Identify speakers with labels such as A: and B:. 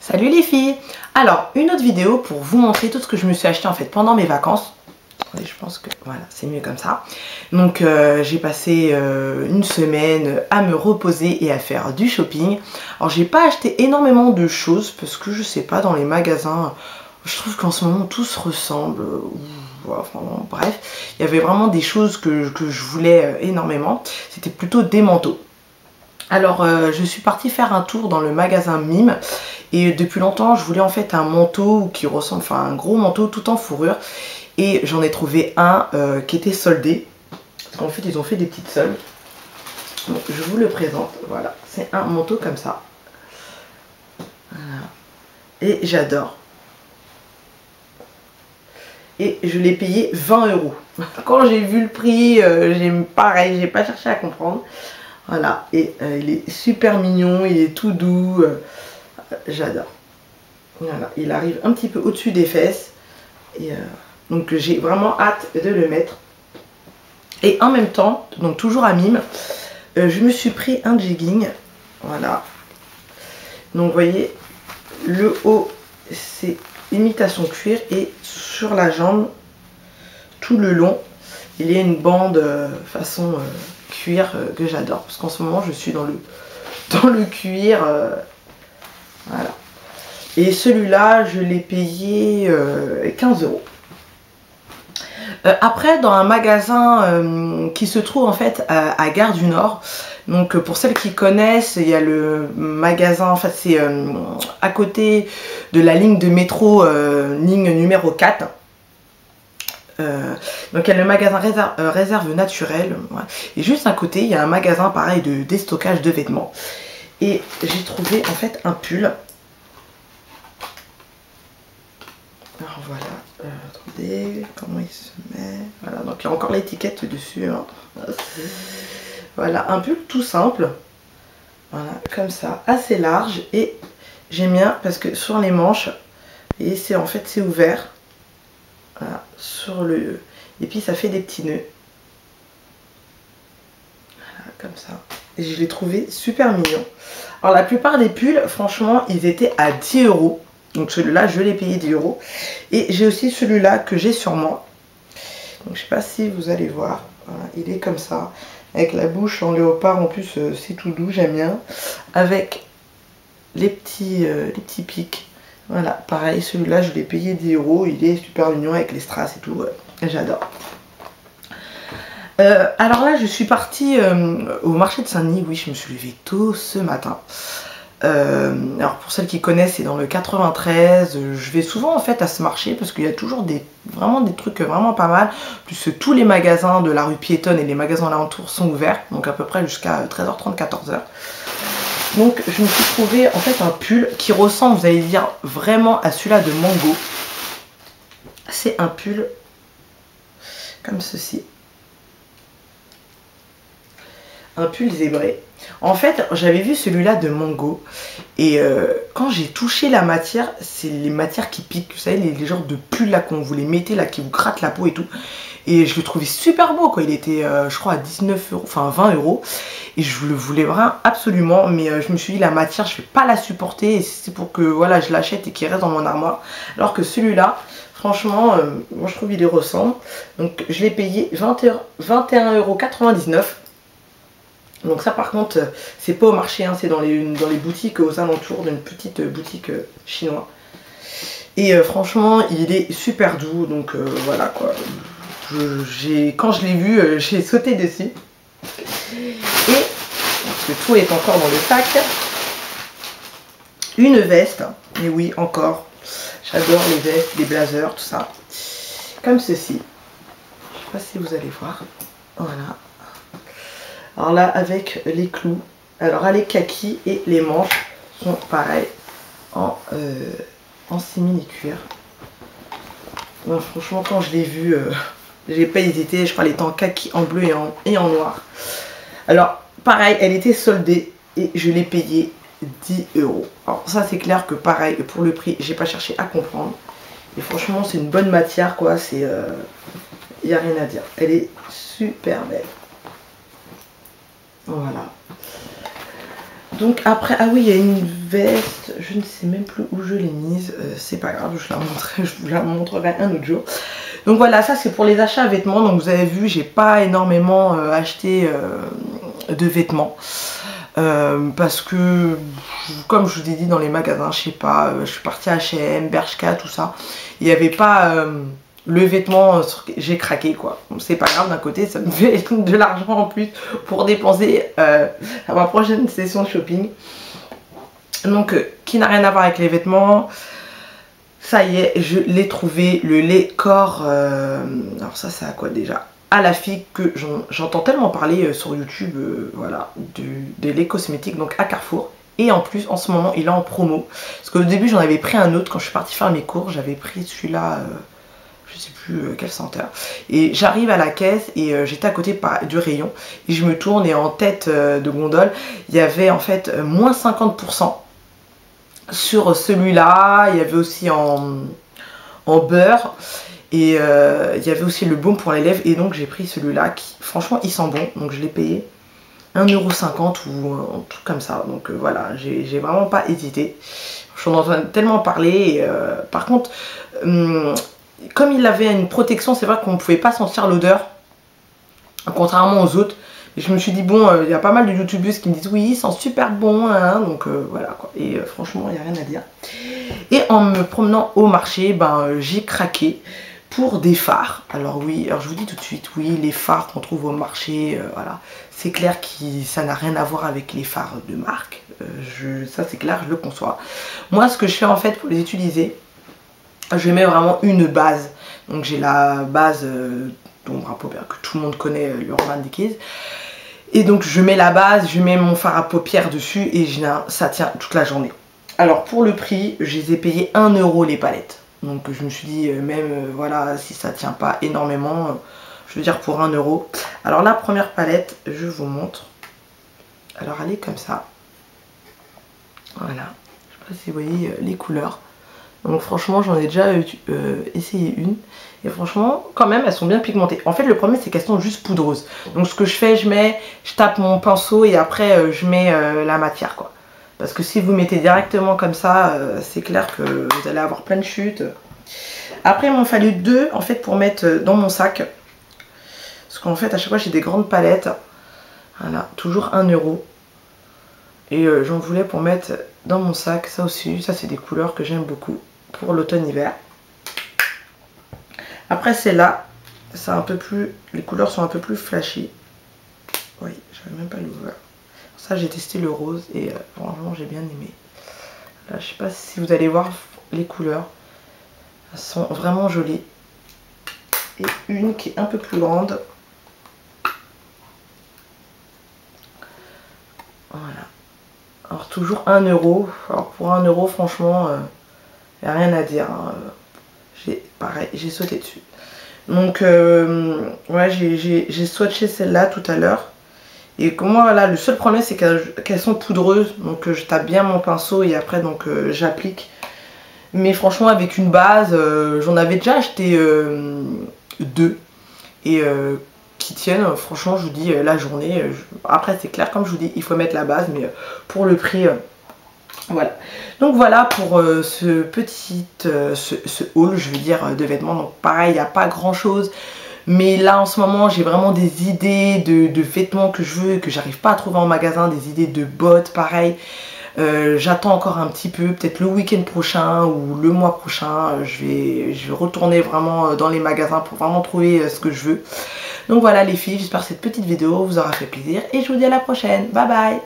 A: Salut les filles! Alors, une autre vidéo pour vous montrer tout ce que je me suis acheté en fait pendant mes vacances. Attendez, je pense que voilà, c'est mieux comme ça. Donc, j'ai passé une semaine à me reposer et à faire du shopping. Alors, j'ai pas acheté énormément de choses parce que je sais pas, dans les magasins, je trouve qu'en ce moment tout se ressemble. Enfin, bon, bref, il y avait vraiment des choses que je voulais énormément. C'était plutôt des manteaux. Alors je suis partie faire un tour dans le magasin Mime et depuis longtemps je voulais en fait un manteau qui ressemble, enfin un gros manteau tout en fourrure, et j'en ai trouvé un qui était soldé, parce qu'en fait ils ont fait des petites soldes. Donc je vous le présente, voilà, c'est un manteau comme ça, voilà. Et j'adore, et je l'ai payé 20 €. Quand j'ai vu le prix, pareil, j'ai pas cherché à comprendre. Voilà, et il est super mignon, il est tout doux, j'adore. Voilà, il arrive un petit peu au-dessus des fesses, et donc j'ai vraiment hâte de le mettre. Et en même temps, donc toujours à Mime, je me suis pris un jegging, voilà. Donc vous voyez, le haut c'est imitation cuir, et sur la jambe, tout le long, il y a une bande façon cuir que j'adore, parce qu'en ce moment je suis dans le cuir, voilà. Et celui-là je l'ai payé 15 €. Après, dans un magasin qui se trouve en fait à Gare du Nord, donc pour celles qui connaissent, il y a le magasin, en fait c'est à côté de la ligne de métro, ligne numéro 4. Donc il y a le magasin réserve naturelle, ouais. Et juste à côté il y a un magasin pareil de déstockage de vêtements, et j'ai trouvé en fait un pull. Alors voilà, attendez, comment il se met, voilà, donc il y a encore l'étiquette dessus, hein. Voilà, un pull tout simple, voilà, comme ça, assez large, et j'aime bien parce que sur les manches, et c'est en fait c'est ouvert. Voilà, sur le... Et puis ça fait des petits nœuds. Voilà, comme ça. Et je l'ai trouvé super mignon. Alors la plupart des pulls, franchement, ils étaient à 10 €. Donc celui-là, je l'ai payé 10 €. Et j'ai aussi celui-là que j'ai sur moi. Donc je sais pas si vous allez voir. Voilà, il est comme ça. Avec la bouche en léopard, en plus, c'est tout doux, j'aime bien. Avec les petits pics. Voilà, pareil, celui-là je l'ai payé 10 €, il est super mignon avec les strass et tout, j'adore. Alors là je suis partie au marché de Saint-Denis, oui, je me suis levée tôt ce matin. Alors pour celles qui connaissent, c'est dans le 93, je vais souvent en fait à ce marché parce qu'il y a toujours vraiment des trucs vraiment pas mal. Plus tous les magasins de la rue piétonne et les magasins alentours sont ouverts, donc à peu près jusqu'à 13h30, 14h. Donc je me suis trouvé en fait un pull qui ressemble, vous allez dire, vraiment à celui-là de Mango. C'est un pull comme ceci. Un pull zébré. En fait, j'avais vu celui-là de Mango, et quand j'ai touché la matière, c'est les matières qui piquent, vous savez, les genres de pulls là qu'on vous les mettez là, qui vous grattent la peau et tout. Et je le trouvais super beau, quoi. Il était, je crois, à 19 €, enfin 20 €. Et je le voulais vraiment absolument, mais je me suis dit, la matière, je vais pas la supporter. Et c'est pour que, voilà, je l'achète et qu'il reste dans mon armoire. Alors que celui-là, franchement, moi je trouve il y ressemble. Donc je l'ai payé 21,99 €. Donc ça par contre, c'est pas au marché, hein, c'est dans les boutiques aux alentours, d'une petite boutique chinoise. Et franchement, il est super doux, donc voilà quoi. Quand je l'ai vu, j'ai sauté dessus. Et, parce que tout est encore dans le sac, une veste. Et oui, encore, j'adore les vestes, les blazers, tout ça. Comme ceci. Je sais pas si vous allez voir. Voilà. Alors là, avec les clous. Alors, elle est kaki, et les manches sont pareil en simili-cuir. Franchement, quand je l'ai vu, j'ai pas hésité. Je crois qu'elle était en kaki, en bleu et en noir. Alors, pareil, elle était soldée et je l'ai payée 10 €. Alors ça, c'est clair que pareil, pour le prix, j'ai pas cherché à comprendre. Et franchement, c'est une bonne matière, quoi. C'est, il n'y a rien à dire. Elle est super belle. Voilà. Donc après, ah oui, il y a une veste, je ne sais même plus où je l'ai mise, c'est pas grave, je vous la montrerai un autre jour. Donc voilà, ça c'est pour les achats à vêtements. Donc vous avez vu, j'ai pas énormément acheté de vêtements. Parce que, comme je vous ai dit dans les magasins, je sais pas, je suis partie à H&M, Bershka, tout ça. Il n'y avait pas le vêtement, j'ai craqué quoi. C'est pas grave, d'un côté ça me fait de l'argent en plus pour dépenser à ma prochaine session de shopping. Donc qui n'a rien à voir avec les vêtements. Ça y est, je l'ai trouvé, le lait corps. Alors ça c'est à quoi déjà? À la fille que j'entends tellement parler sur YouTube, voilà, de lait cosmétique, donc à Carrefour. Et en plus en ce moment il est en promo. Parce qu'au début j'en avais pris un autre quand je suis partie faire mes cours. J'avais pris celui-là, je sais plus quelle senteur. Et j'arrive à la caisse et j'étais à côté du rayon. Et je me tourne et en tête de gondole, il y avait en fait moins 50% sur celui-là. Il y avait aussi en beurre. Et il y avait aussi le baume pour les lèvres. Et donc j'ai pris celui-là qui franchement il sent bon. Donc je l'ai payé 1,50 € ou un truc comme ça. Donc voilà, j'ai vraiment pas hésité. J'en entends tellement parler. Et, par contre, comme il avait une protection, c'est vrai qu'on ne pouvait pas sentir l'odeur. Contrairement aux autres. Et je me suis dit, bon, il y a pas mal de youtubeuses qui me disent, oui, il sent super bon. Hein, donc voilà quoi. Et franchement, il n'y a rien à dire. Et en me promenant au marché, ben, j'ai craqué pour des fards. Alors oui, alors je vous dis tout de suite, oui, les fards qu'on trouve au marché, voilà, c'est clair que ça n'a rien à voir avec les fards de marque. Ça c'est clair, je le conçois. Moi, ce que je fais en fait pour les utiliser, je mets vraiment une base. Donc j'ai la base d'ombre à paupières que tout le monde connaît, le Urban Decay. Et donc je mets la base, je mets mon fard à paupières dessus et ça tient toute la journée. Alors pour le prix, je les ai payés 1 € les palettes. Donc je me suis dit, même voilà, si ça tient pas énormément, je veux dire pour 1 €. Alors la première palette, je vous montre. Alors elle est comme ça. Voilà. Je sais pas si vous voyez les couleurs. Donc franchement, j'en ai déjà essayé une. Et franchement, quand même, elles sont bien pigmentées. En fait, le problème, c'est qu'elles sont juste poudreuses. Donc ce que je fais, je tape mon pinceau et après, je mets la matière, quoi. Parce que si vous mettez directement comme ça, c'est clair que vous allez avoir plein de chutes. Après, il m'en fallu 2 en fait pour mettre dans mon sac. Parce qu'en fait, à chaque fois, j'ai des grandes palettes. Voilà, toujours 1 €. Et j'en voulais pour mettre dans mon sac. Ça aussi, ça c'est des couleurs que j'aime beaucoup pour l'automne-hiver. Après, celle-là, c'est un peu plus... Les couleurs sont un peu plus flashy. Oui, j'avais même pas l'ouvert. Ça, j'ai testé le rose et franchement, j'ai bien aimé. Là, je sais pas si vous allez voir les couleurs. Elles sont vraiment jolies. Et une qui est un peu plus grande. Voilà. Alors, toujours 1 €. Alors, pour 1 €, franchement, il n'y a rien à dire. Hein. Pareil, j'ai sauté dessus. Donc, ouais, j'ai swatché celle-là tout à l'heure. Et comme moi, voilà, le seul problème, c'est qu'elles sont poudreuses. Donc, je tape bien mon pinceau et après, donc, j'applique. Mais franchement, avec une base, j'en avais déjà acheté 2. Et qui tiennent, franchement, je vous dis, la journée. Après, c'est clair, comme je vous dis, il faut mettre la base. Mais pour le prix, voilà. Donc, voilà pour ce haul, je veux dire, de vêtements. Donc, pareil, il n'y a pas grand-chose. Mais là en ce moment j'ai vraiment des idées de vêtements que je veux et que j'arrive pas à trouver en magasin, des idées de bottes pareil. J'attends encore un petit peu, peut-être le week-end prochain ou le mois prochain, je vais retourner vraiment dans les magasins pour vraiment trouver ce que je veux. Donc voilà les filles, j'espère que cette petite vidéo vous aura fait plaisir et je vous dis à la prochaine. Bye bye.